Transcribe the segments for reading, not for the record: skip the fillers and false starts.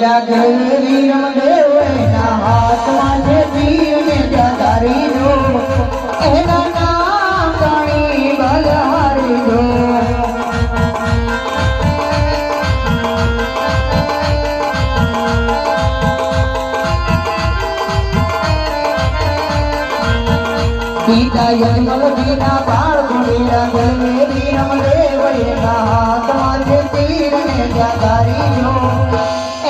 ગોળીલા ગેલી રમદેવ એના હાથમાં છે તીર ને જગારી જો એના નામ જાણી બલહારી જો સીતા યજમલ જીના બાળ ગોળીલા ગેલી રમદેવ એના હાથમાં છે તીર ને જગારી જો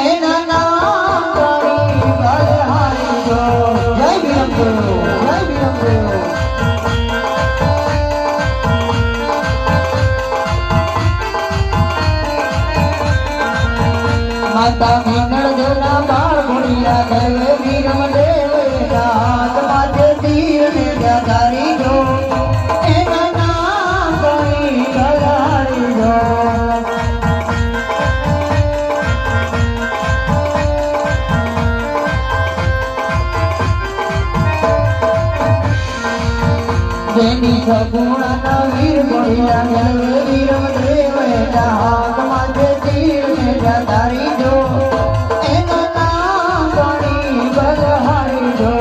એના નામ જાણી બલહારી જો જય વિરમદેવ જય વિરમદેવ માતા મીનળ દેવના બાળ ગોળીલા ગેલી રમદેવ એના હાથમાં છે તીર ને જગારી જો એના નામ જાણી બલહારી જો જેની સગુણા વીર ગોળીલા ગેલી રમદેવ એના હાથમાં છે તીર ને જગારી જો એના નામ જાણી બલહારી જો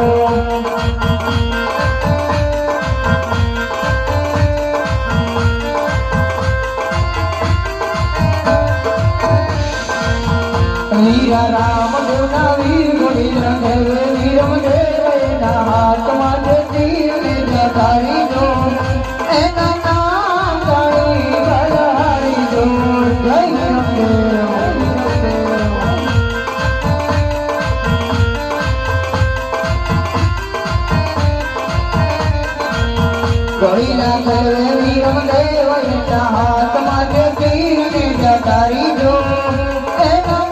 વીરા રામદેવના વીર ગોળીલા ગેલી રમદેવ એના હાથમાં છે તીર ને જગારી જો એના નામ જાણી બલહારી જો જય વિરમદેવ ગોળીલા ગેલી રમદેવ એના હાથમાં છે તીર ને જગારી જો એના